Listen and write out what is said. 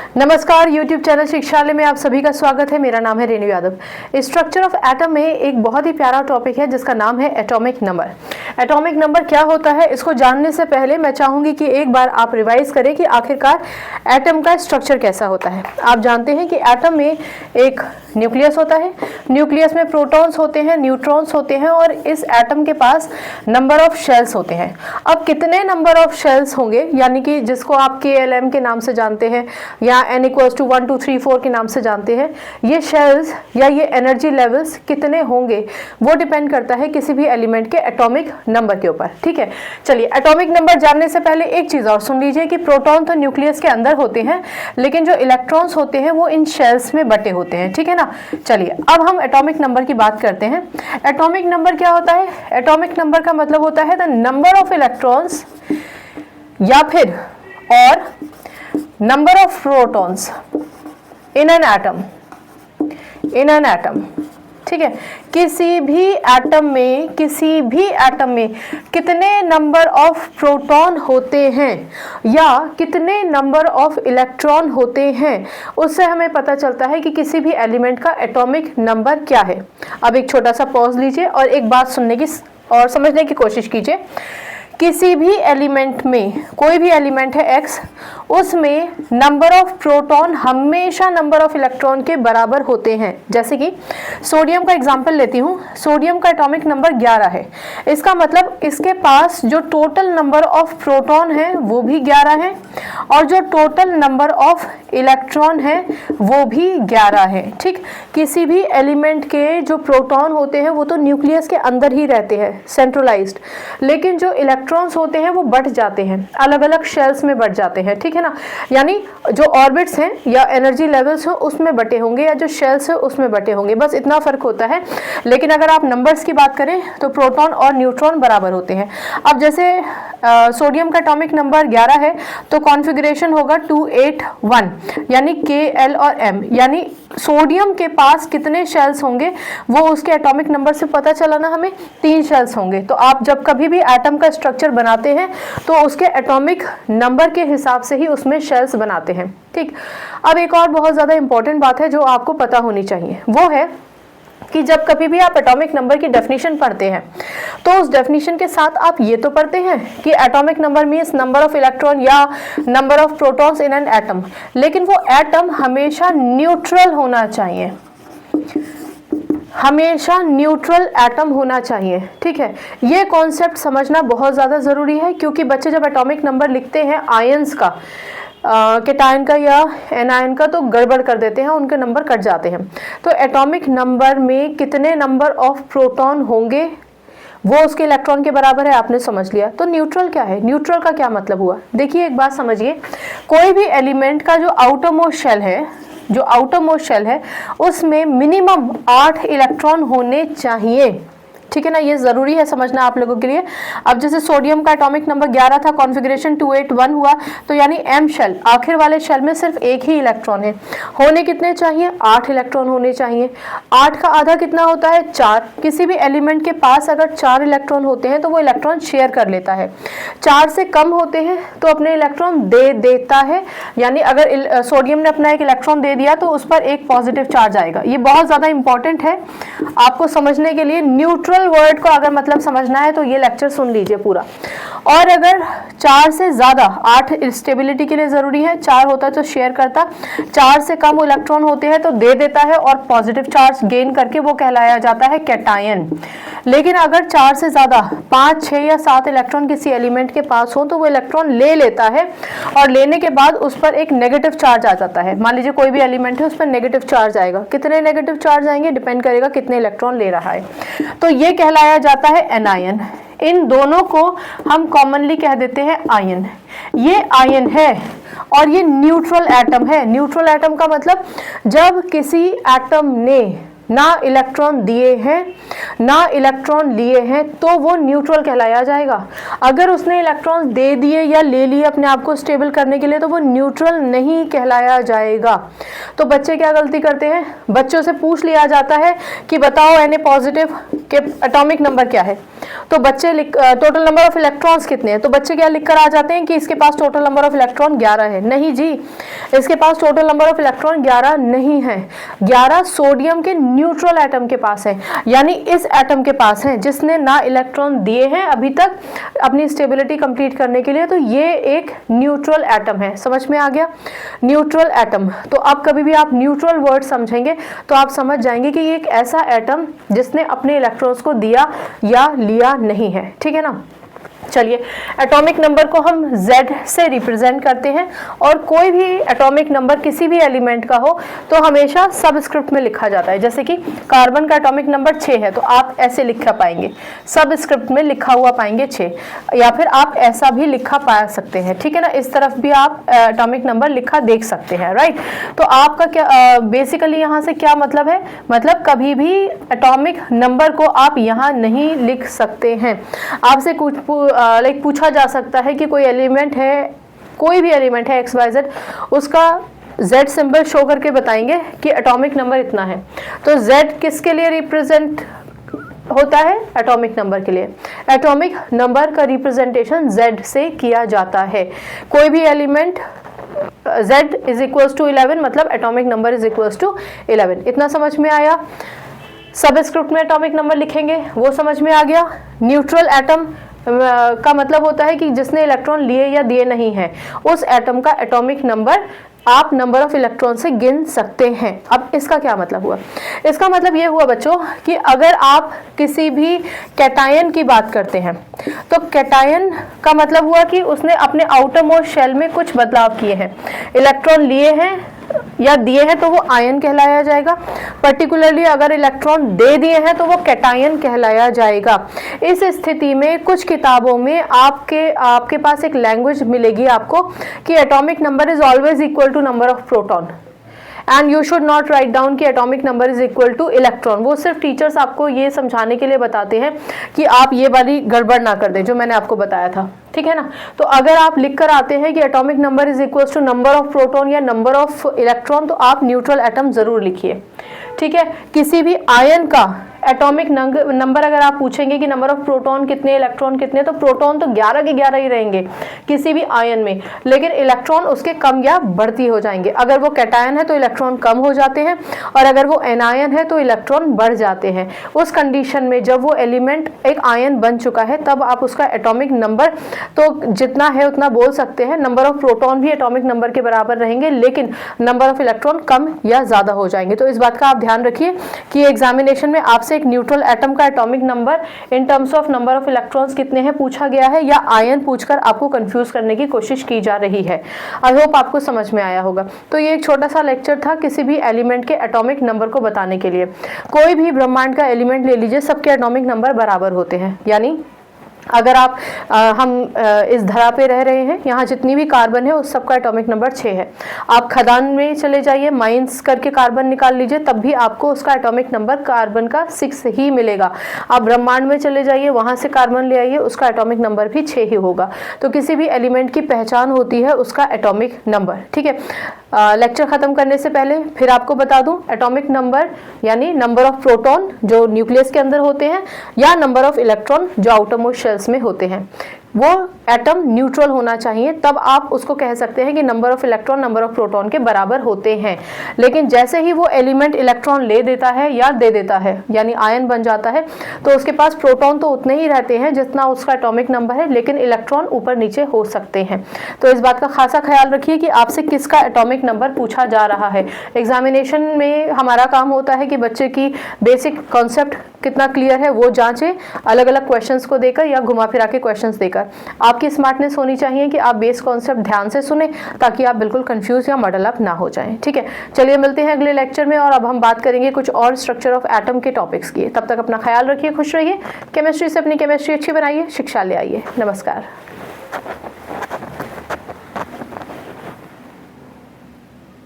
नमस्कार, YouTube channel शिक्षालय में आप सभी का स्वागत है। मेरा नाम है Renu Yadav. Structure of atom में एक बहुत ही प्यारा टॉपिक है जिसका नाम है एटॉमिक नंबर। एटॉमिक नंबर क्या होता है, इसको जानने से पहले मैं चाहूंगी कि एक बार आप रिवाइज करें कि आखिरकार एटम का स्ट्रक्चर कैसा होता है। आप जानते हैं कि एटम में एक न्यूक्लियस होता है, न्यूक्लियस में प्रोटॉन्स होते हैं, न्यूट्रॉन्स होते हैं और इस एटम के पास नंबर ऑफ शेल्स होते हैं। अब कितने नंबर ऑफ शेल्स होंगे, यानी कि जिसको आप KLM के नाम से जानते हैं या n = 1 2 3 4 के नाम से जानते हैं, ये शेल्स या ये एनर्जी लेवल्स कितने होंगे वो डिपेंड करता है किसी भी एलिमेंट के एटॉमिक नंबर के ऊपर। ठीक है, चलिए एटॉमिक नंबर जानने से पहले एक चीज और सुन लीजिए कि प्रोटॉन तो न्यूक्लियस के अंदर होते हैं, लेकिन जो इलेक्ट्रॉन्स होते हैं वो इन शेल्स में बटे होते हैं। ठीक है ना। चलिए अब हम एटॉमिक नंबर की बात करते हैं। एटॉमिक नंबर क्या होता है? एटॉमिक नंबर का मतलब होता है द नंबर ऑफ इलेक्ट्रॉन्स या फिर और number of protons in an atom, ठीक है। किसी भी एटम में कितने नंबर ऑफ प्रोटॉन होते हैं या कितने नंबर ऑफ इलेक्ट्रॉन होते हैं, उससे हमें पता चलता है कि किसी भी एलिमेंट का एटॉमिक नंबर क्या है। अब एक छोटा सा पॉज लीजिए और एक बात सुनने की और समझने की कोशिश कीजिए। किसी भी एलिमेंट में, कोई भी एलिमेंट है X, उसमें नंबर ऑफ प्रोटॉन हमेशा नंबर ऑफ इलेक्ट्रॉन के बराबर होते हैं। जैसे कि सोडियम का एग्जांपल लेती हूँ। सोडियम का एटॉमिक नंबर 11 है। इसका मतलब इसके पास जो टोटल नंबर ऑफ प्रोटॉन है वो भी 11 है और जो टोटल नंबर ऑफ इलेक्ट्रॉन है वो भी 11 है। ठीक, किसी भी एलिमेंट के जो प्रोटॉन होते हैं वो तो न्यूक्लियस के अंदर ही रहते हैं, सेंट्रलाइज्ड, लेकिन जो इलेक्ट्रॉन्स होते हैं वो बट जाते हैं, अलग अलग शेल्स में बट जाते हैं। ठीक है ना, यानी जो ऑर्बिट्स हैं या एनर्जी लेवल्स हैं उसमें बटे होंगे या जो शेल्स है उसमें बटे होंगे, बस इतना फर्क होता है। लेकिन अगर आप नंबर्स की बात करें तो प्रोटॉन और न्यूट्रॉन बराबर होते हैं। अब जैसे सोडियम का एटॉमिक नंबर 11 है तो कॉन्फ़िगरेशन होगा 281, यानी Kl और M, यानी सोडियम के पास कितने शेल्स होंगे वो उसके एटॉमिक नंबर से पता चला ना हमें, 3 शेल्स होंगे। तो आप जब कभी भी एटम का स्ट्रक्चर बनाते हैं तो उसके एटॉमिक नंबर के हिसाब से ही उसमें शेल्स बनाते हैं। ठीक, अब एक और बहुत ज़्यादा इंपॉर्टेंट बात है जो आपको पता होनी चाहिए, वो है कि जब कभी भी आप एटॉमिक नंबर की डेफिनेशन पढ़ते हैं तो उस डेफिनेशन के साथ आप ये तो पढ़ते हैं कि atomic number means number of electron या number of protons in an atom, लेकिन वो एटम हमेशा न्यूट्रल होना चाहिए, हमेशा न्यूट्रल एटम होना चाहिए। ठीक है, ये कॉन्सेप्ट समझना बहुत ज़्यादा ज़रूरी है क्योंकि बच्चे जब एटॉमिक नंबर लिखते हैं आयंस का, केटायन का या एनायन का, तो गड़बड़ कर देते हैं, उनके नंबर कट जाते हैं। तो एटॉमिक नंबर में कितने नंबर ऑफ प्रोटॉन होंगे वो उसके इलेक्ट्रॉन के बराबर है, आपने समझ लिया। तो न्यूट्रल क्या है? न्यूट्रल का क्या मतलब हुआ? देखिए एक बात समझिए, कोई भी एलिमेंट का जो आउटरमोस्ट शेल है उसमें मिनिमम 8 इलेक्ट्रॉन होने चाहिए। ठीक है ना, ये जरूरी है समझना आप लोगों के लिए। अब जैसे सोडियम का एटॉमिक नंबर 11 था, कॉन्फ़िगरेशन 281 हुआ, तो यानी M शेल, आखिर वाले शेल में सिर्फ एक ही इलेक्ट्रॉन है, होने कितने चाहिए? 8 इलेक्ट्रॉन होने चाहिए। 8 का आधा कितना होता है? 4। किसी भी एलिमेंट के पास अगर 4 इलेक्ट्रॉन होते हैं तो वो इलेक्ट्रॉन शेयर कर लेता है। 4 से कम होते हैं तो अपने इलेक्ट्रॉन दे देता है, यानी अगर सोडियम ने अपना एक इलेक्ट्रॉन दे दिया तो उस पर एक पॉजिटिव चार्ज आएगा। ये बहुत ज़्यादा इंपॉर्टेंट है आपको समझने के लिए। न्यूट्रल वर्ड को अगर मतलब समझना है तो ये लेक्चर सुन लीजिए पूरा। और अगर 4 से ज़्यादा, 8 स्टेबिलिटी के लिए ज़रूरी है, 4 होता है तो शेयर करता, 4 से कम इलेक्ट्रॉन होते हैं तो दे देता है और पॉजिटिव चार्ज गेन करके वो कहलाया जाता है कैटायन। लेकिन अगर 4 से ज़्यादा, 5, 6 या 7 इलेक्ट्रॉन किसी एलिमेंट के पास हो तो वो इलेक्ट्रॉन ले लेता है और लेने के बाद उस पर एक नेगेटिव चार्ज आ जाता है। मान लीजिए कोई भी एलिमेंट है उस पर नेगेटिव चार्ज आएगा, कितने नेगेटिव चार्ज आएंगे डिपेंड करेगा कितने इलेक्ट्रॉन ले रहा है, तो ये कहलाया जाता है एनायन। इन दोनों को हम कॉमनली कह देते हैं आयन। ये आयन है और ये न्यूट्रल एटम है। न्यूट्रल एटम का मतलब जब किसी एटम ने ना इलेक्ट्रॉन दिए हैं ना इलेक्ट्रॉन लिए हैं, तो वो न्यूट्रल कहलाया जाएगा। अगर उसने इलेक्ट्रॉन दे दिए या ले लिए अपने आप को स्टेबल करने के लिए, तो वो न्यूट्रल नहीं कहलाया जाएगा। तो बच्चे क्या गलती करते हैं, बच्चों से पूछ लिया जाता है कि बताओ Na पॉजिटिव के एटॉमिक नंबर क्या है, तो बच्चे टोटल नंबर ऑफ इलेक्ट्रॉन्स कितने हैं, तो बच्चे क्या लिख कर आ जाते हैं कि इसके पास टोटल नंबर ऑफ इलेक्ट्रॉन 11 है। नहीं जी, इसके पास टोटल नंबर ऑफ इलेक्ट्रॉन 11 नहीं है। 11 सोडियम के न्यूट्रल एटम के पास है, यानी इस एटम के पास है जिसने ना इलेक्ट्रॉन दिए हैं अभी तक अपनी स्टेबिलिटी कंप्लीट करने के लिए, तो ये एक न्यूट्रल एटम है। समझ में आ गया, न्यूट्रल एटम। तो अब कभी भी आप न्यूट्रल वर्ड समझेंगे तो आप समझ जाएंगे कि ये एक ऐसा एटम जिसने अपने इलेक्ट्रॉन्स को दिया या लिया नहीं है। ठीक है ना। चलिए, एटॉमिक नंबर को हम Z से रिप्रेजेंट करते हैं, और कोई भी एटॉमिक नंबर किसी भी एलिमेंट का हो तो हमेशा सबस्क्रिप्ट में लिखा जाता है। जैसे कि कार्बन का एटॉमिक नंबर 6 है, तो आप ऐसे लिखा पाएंगे, सबस्क्रिप्ट में लिखा हुआ पाएंगे 6, या फिर आप ऐसा भी लिखा पा सकते हैं। ठीक है ना, इस तरफ भी आप एटॉमिक नंबर लिखा देख सकते हैं, राइट। तो आपका क्या बेसिकली यहाँ से क्या मतलब है, मतलब कभी भी एटॉमिक नंबर को आप यहाँ नहीं लिख सकते हैं। आपसे कुछ पूछा जा सकता है कि कोई एलिमेंट है, कोई भी एलिमेंट है XYZ, उसका Z सिंबल शो करके बताएंगे कि एटॉमिक नंबर इतना है। तो Z किसके लिए रिप्रेजेंट होता है, एटॉमिक नंबर के लिए। एटॉमिक नंबर का रिप्रेजेंटेशन Z से किया जाता है। कोई भी element Z is equals to 11, मतलब atomic number is equals to 11। इतना समझ में आया। सबस्क्रिप्ट में एटॉमिक नंबर लिखेंगे, वो समझ में आ गया। न्यूट्रल एटम का मतलब होता है कि जिसने इलेक्ट्रॉन लिए या दिए नहीं है, उस एटम का एटॉमिक नंबर आप नंबर ऑफ इलेक्ट्रॉन से गिन सकते हैं। अब इसका क्या मतलब हुआ, इसका मतलब ये हुआ बच्चों कि अगर आप किसी भी कैटायन की बात करते हैं, तो कैटायन का मतलब हुआ कि उसने अपने आउटर मोस्ट शेल में कुछ बदलाव किए हैं, इलेक्ट्रॉन लिए हैं या दिए हैं, तो वो आयन कहलाया जाएगा। पर्टिकुलरली अगर इलेक्ट्रॉन दे दिए हैं तो वो कैटायन कहलाया जाएगा। इस स्थिति में कुछ किताबों में आपके पास एक लैंग्वेज मिलेगी आपको कि atomic number is always equal to number of proton, and you should not write down कि atomic number is equal to electron. वो सिर्फ टीचर्स आपको ये समझाने के लिए बताते हैं कि आप ये वाली गड़बड़ ना कर दें जो मैंने आपको बताया था। ठीक है ना। तो अगर आप लिख कर आते हैं कि atomic number is equal to number of proton या नंबर ऑफ इलेक्ट्रॉन, तो आप न्यूट्रल एटम जरूर लिखिए। ठीक है। किसी भी आयन का एटॉमिक नंबर अगर आप पूछेंगे कि नंबर ऑफ प्रोटॉन कितने, इलेक्ट्रॉन कितने, तो प्रोटॉन तो 11 के 11 ही रहेंगे किसी भी आयन में, लेकिन इलेक्ट्रॉन उसके कम या बढ़ती हो जाएंगे। अगर वो कैटायन है तो इलेक्ट्रॉन कम हो जाते हैं, और अगर वो एनायन है तो इलेक्ट्रॉन बढ़ जाते हैं। उस कंडीशन में जब वो एलिमेंट एक आयन बन चुका है, तब आप उसका एटॉमिक नंबर तो जितना है उतना बोल सकते हैं। नंबर ऑफ प्रोटॉन भी एटॉमिक नंबर के बराबर रहेंगे, लेकिन नंबर ऑफ इलेक्ट्रॉन कम या ज्यादा हो जाएंगे। तो इस बात का आप ध्यान रखिए कि एग्जामिनेशन में आपसे एक न्यूट्रल एटम का atomic number in terms of number of electrons कितने हैं पूछा गया है, या आयन पूछकर आपको कंफ्यूज करने की कोशिश की जा रही है। आई होप आपको समझ में आया होगा। तो ये एक छोटा सा लेक्चर था किसी भी एलिमेंट के एटॉमिक नंबर को बताने के लिए। कोई भी ब्रह्मांड का एलिमेंट ले लीजिए, सबके एटॉमिक नंबर बराबर होते हैं। यानी अगर आप हम इस धरा पे रह रहे हैं, यहाँ जितनी भी कार्बन है उस सबका एटॉमिक नंबर 6 है। आप खदान में चले जाइए, माइंस करके कार्बन निकाल लीजिए, तब भी आपको उसका एटॉमिक नंबर कार्बन का 6 ही मिलेगा। आप ब्रह्मांड में चले जाइए, वहाँ से कार्बन ले आइए, उसका एटॉमिक नंबर भी 6 ही होगा। तो किसी भी एलिमेंट की पहचान होती है उसका एटॉमिक नंबर। ठीक है। लेक्चर खत्म करने से पहले फिर आपको बता दूं, एटॉमिक नंबर यानी नंबर ऑफ प्रोटॉन जो न्यूक्लियस के अंदर होते हैं, या नंबर ऑफ इलेक्ट्रॉन जो आउटर मोस्ट शेल्स में होते हैं, वो एटम न्यूट्रल होना चाहिए, तब आप उसको कह सकते हैं कि number of electron number of proton के बराबर होते हैं। लेकिन जैसे ही वो एलिमेंट इलेक्ट्रॉन ले देता है या दे देता है, यानी आयन बन जाता है, तो उसके पास प्रोटॉन तो उतने ही रहते हैं जितना उसका एटॉमिक नंबर है, लेकिन इलेक्ट्रॉन ऊपर नीचे हो सकते हैं। तो इस बात का खासा ख्याल रखिए कि आपसे किसका एटॉमिक नंबर पूछा जा रहा है। एग्जामिनेशन में हमारा काम होता है कि बच्चे की बेसिक कॉन्सेप्ट कितना क्लियर है वो जांचें, अलग अलग क्वेश्चंस को देकर या घुमा फिरा के क्वेश्चंस देकर। आपकी स्मार्टनेस होनी चाहिए कि आप बेस कॉन्सेप्ट ध्यान से सुने, ताकि आप बिल्कुल कंफ्यूज या मॉडल अप ना हो जाएं। ठीक है। चलिए मिलते हैं अगले लेक्चर में, और अब हम बात करेंगे कुछ और स्ट्रक्चर ऑफ एटम के टॉपिक्स की। तब तक अपना ख्याल रखिए, खुश रहिए, केमिस्ट्री से अपनी केमिस्ट्री अच्छी बनाइए, शिक्षा ले आइए। नमस्कार।